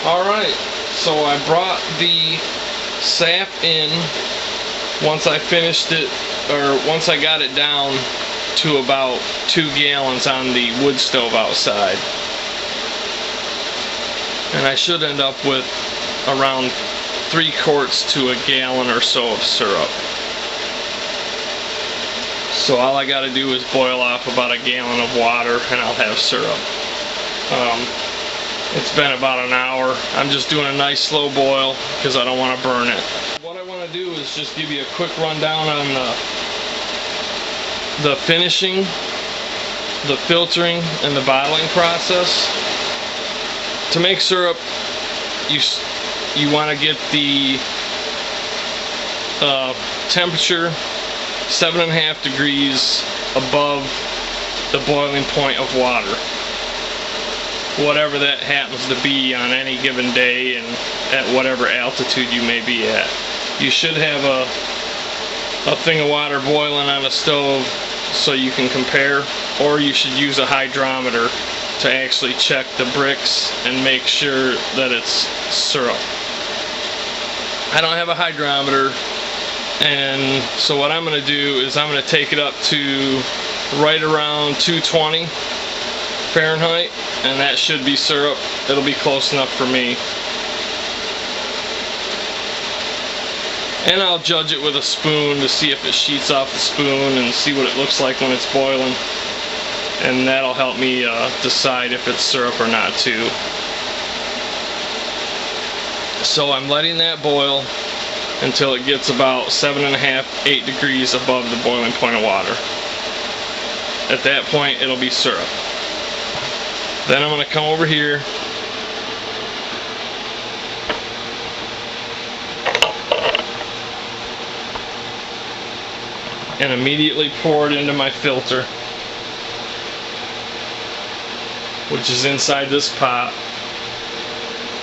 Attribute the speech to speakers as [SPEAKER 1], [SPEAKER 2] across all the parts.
[SPEAKER 1] Alright, so I brought the sap in once I finished it, or once I got it down to about 2 gallons on the wood stove outside. And I should end up with around 3 quarts to a gallon or so of syrup. So all I gotta do is boil off about a gallon of water and I'll have syrup. It's been about an hour. I'm just doing a nice slow boil because I don't want to burn it. What I want to do is just give you a quick rundown on the finishing, the filtering, and the bottling process. To make syrup, you want to get the temperature 7.5 degrees above the boiling point of water, whatever that happens to be on any given day and at whatever altitude you may be at. You should have a thing of water boiling on a stove so you can compare, or you should use a hydrometer to actually check the bricks and make sure that it's syrup. I don't have a hydrometer, and so what I'm going to do is I'm going to take it up to right around 220 Fahrenheit, and that should be syrup. It'll be close enough for me. And I'll judge it with a spoon to see if it sheets off the spoon and see what it looks like when it's boiling. And that'll help me decide if it's syrup or not too. So I'm letting that boil until it gets about 7.5, 8 degrees above the boiling point of water. At that point, it'll be syrup. Then I'm going to come over here and immediately pour it into my filter, which is inside this pot.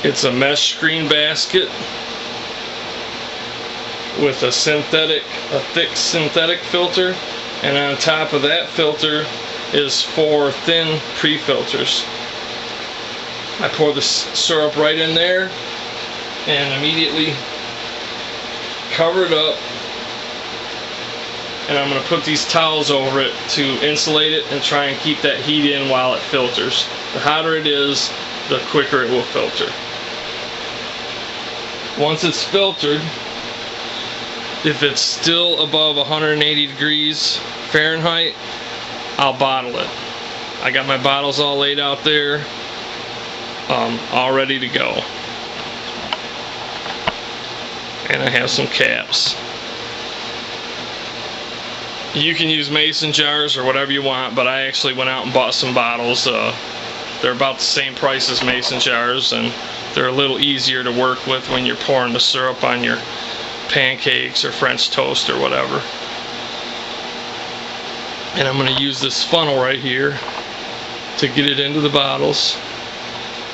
[SPEAKER 1] It's a mesh screen basket with a thick synthetic filter, and on top of that filter is 4 thin pre-filters. I pour the syrup right in there and immediately cover it up, and I'm going to put these towels over it to insulate it and try and keep that heat in while it filters. The hotter it is, the quicker it will filter. Once it's filtered, if it's still above 180 degrees Fahrenheit, I'll bottle it. I got my bottles all laid out there, all ready to go. And I have some caps. You can use mason jars or whatever you want, but I actually went out and bought some bottles. They're about the same price as mason jars, and they're a little easier to work with when you're pouring the syrup on your pancakes or French toast or whatever. And I'm going to use this funnel right here to get it into the bottles,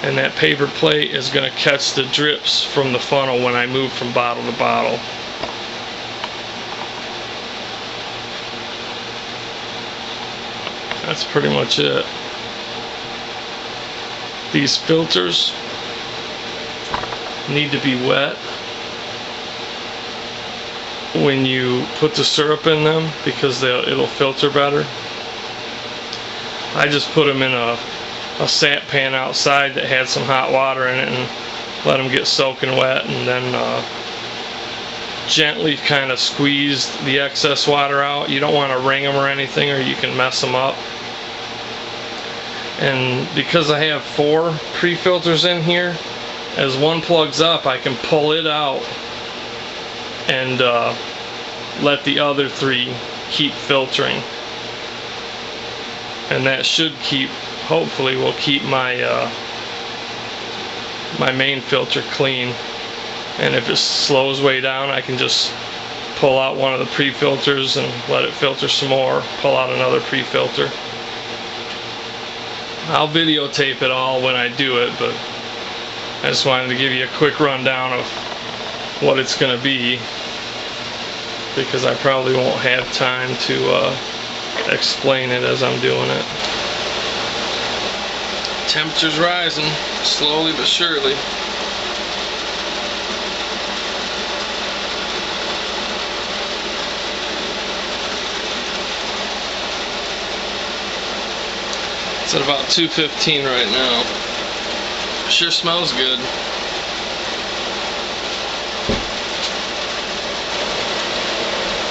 [SPEAKER 1] and that paper plate is going to catch the drips from the funnel when I move from bottle to bottle. That's pretty much it. These filters need to be wet when you put the syrup in them because it'll filter better. I just put them in a sap pan outside that had some hot water in it and let them get soaking wet, and then gently kind of squeeze the excess water out. You don't want to wring them or anything, or you can mess them up. And because I have 4 pre-filters in here, as one plugs up, I can pull it out and let the other 3 keep filtering. And that should hopefully will keep my my main filter clean. And if it slows way down, I can just pull out one of the pre-filters and let it filter some more, pull out another pre-filter. I'll videotape it all when I do it, but I just wanted to give you a quick rundown of what it's going to be, because I probably won't have time to explain it as I'm doing it. Temperature's rising, slowly but surely. It's at about 215 right now. Sure smells good.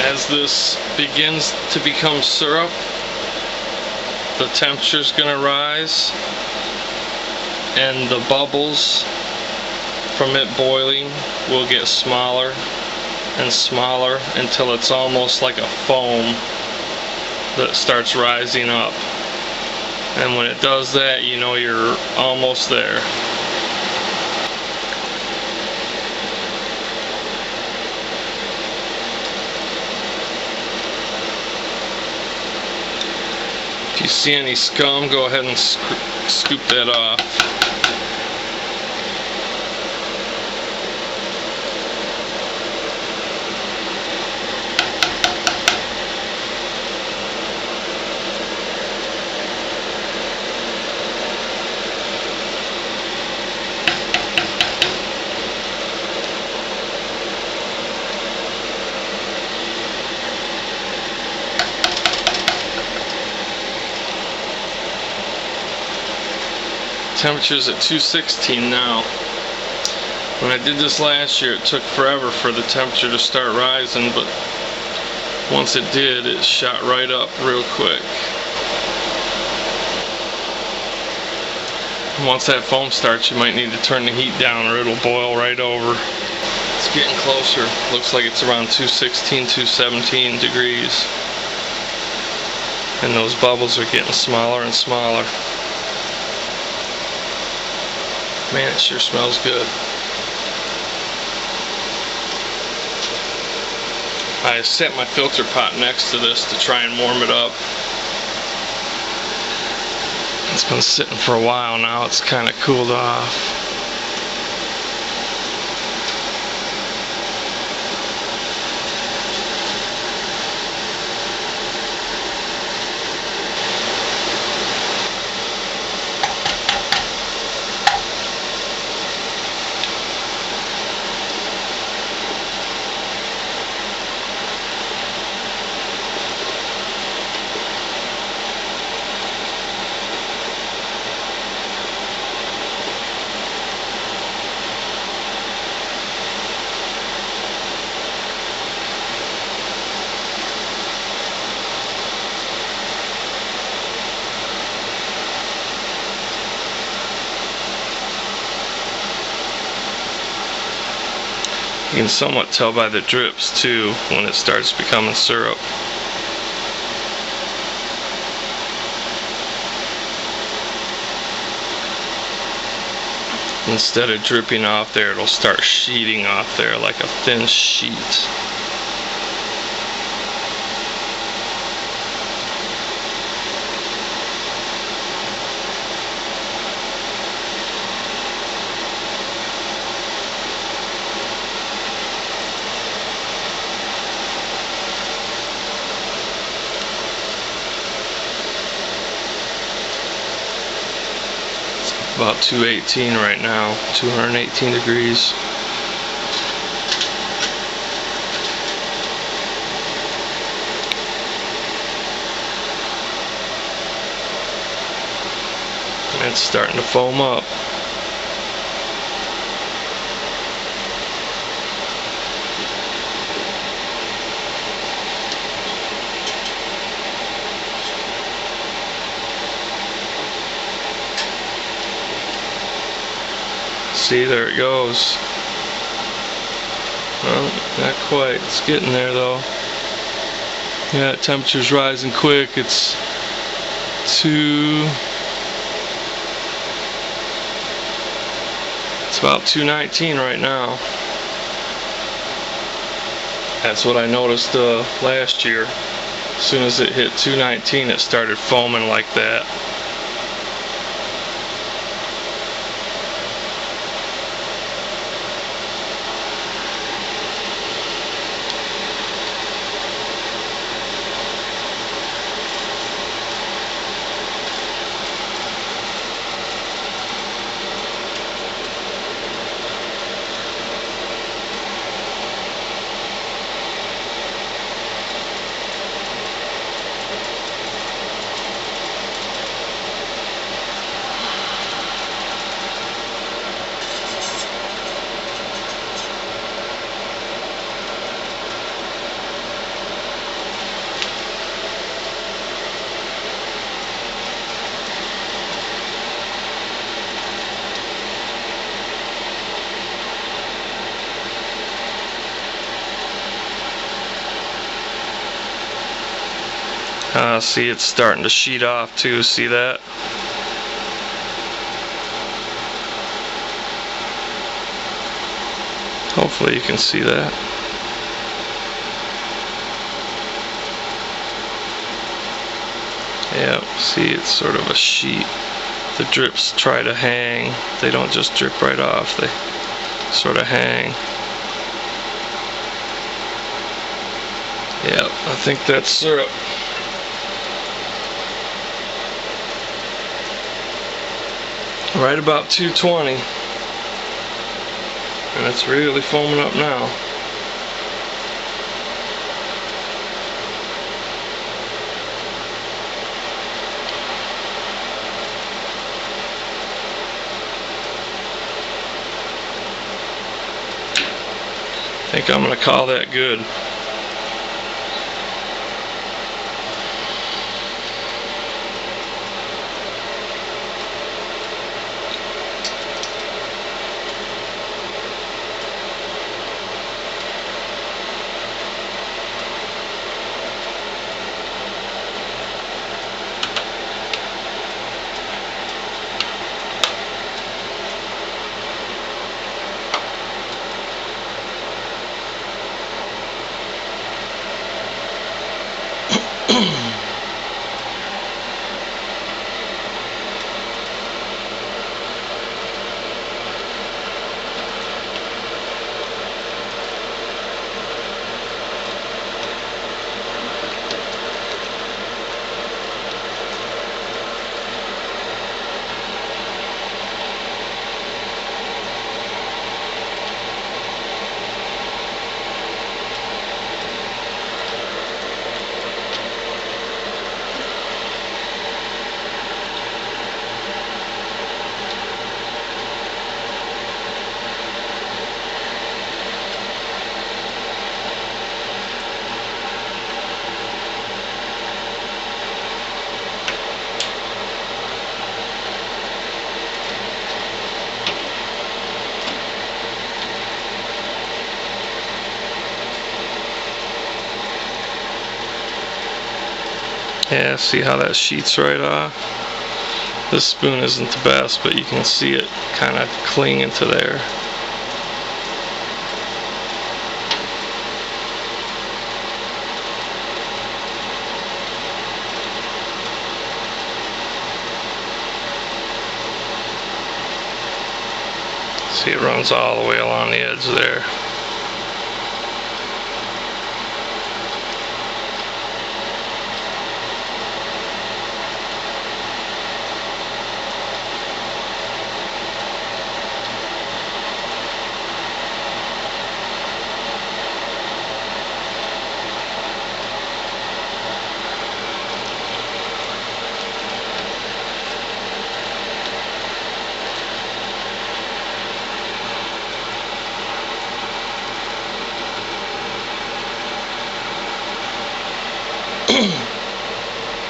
[SPEAKER 1] As this begins to become syrup, the temperature's gonna rise and the bubbles from it boiling will get smaller and smaller until it's almost like a foam that starts rising up. And when it does that, you know you're almost there. If you see any scum, go ahead and scoop that off. Temperature's at 216 now. When I did this last year, it took forever for the temperature to start rising, but once it did, it shot right up real quick. Once that foam starts, you might need to turn the heat down or it'll boil right over. It's getting closer. Looks like it's around 216, 217 degrees. And those bubbles are getting smaller and smaller. Man, it sure smells good. I set my filter pot next to this to try and warm it up. It's been sitting for a while now. It's kind of cooled off. You can somewhat tell by the drips too when it starts becoming syrup. Instead of dripping off there, it'll start sheeting off there like a thin sheet. About 218 right now, 218 degrees. And it's starting to foam up. See, there it goes. Well, not quite. It's getting there though. Yeah, temperature's rising quick. It's about 219 right now. That's what I noticed last year. As soon as it hit 219, it started foaming like that. See, it's starting to sheet off too. See that? Hopefully you can see that. Yeah, see, it's sort of a sheet. The drips try to hang. They don't just drip right off. They sort of hang. Yeah, I think that's syrup. Right about 220. And it's really foaming up now. I think I'm going to call that good. Yeah, see how that sheets right off? This spoon isn't the best, but you can see it kind of clinging to there. See, it runs all the way along the edge there.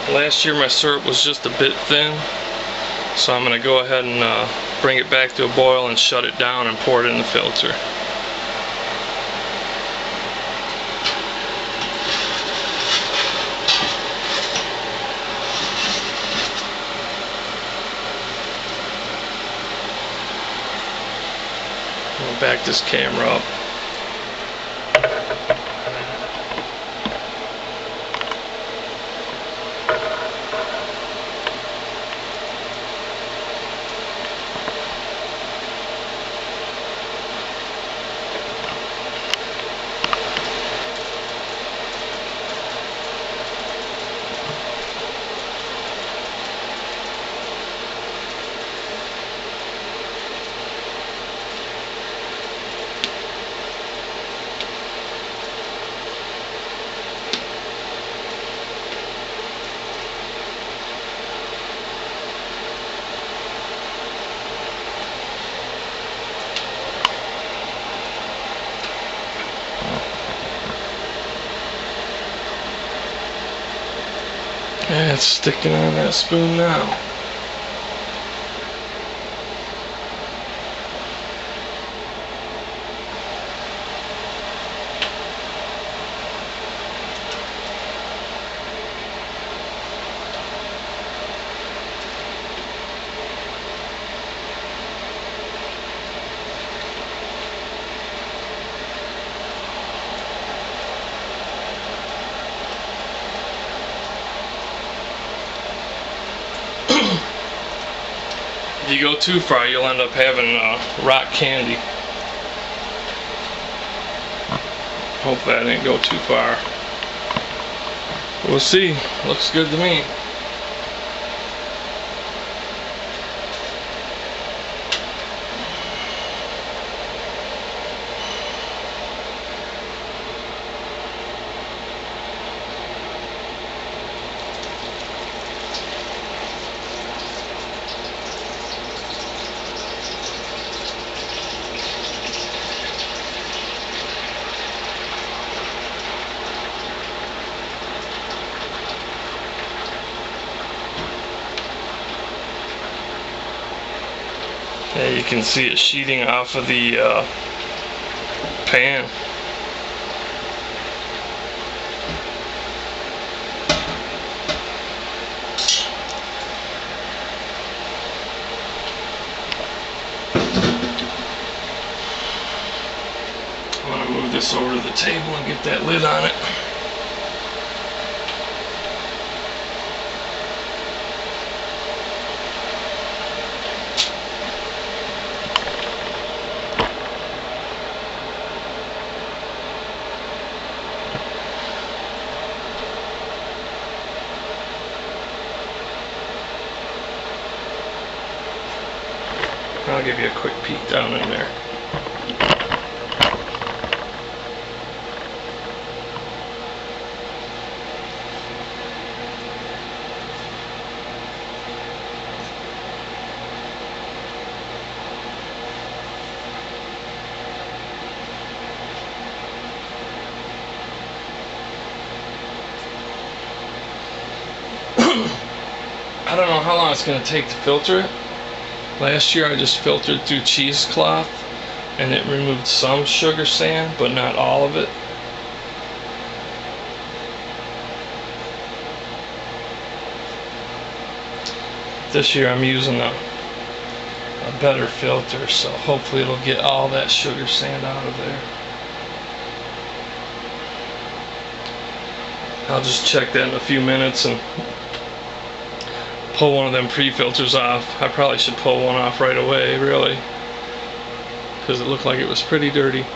[SPEAKER 1] Last year my syrup was just a bit thin, so I'm going to go ahead and bring it back to a boil and shut it down and pour it in the filter. I'll back this camera up. Yeah, it's sticking on that spoon now. If you go too far, you'll end up having rock candy. Hopefully I didn't go too far. We'll see. Looks good to me. Yeah, you can see it sheeting off of the pan. I'm going to move this over to the table and get that lid on it. I'll give you a quick peek down in there. I don't know how long it's going to take to filter it. Last year I just filtered through cheesecloth and it removed some sugar sand, but not all of it. This year I'm using a better filter, so hopefully it'll get all that sugar sand out of there. I'll just check that in a few minutes and pull one of them pre-filters off. I probably should pull one off right away, really, because it looked like it was pretty dirty.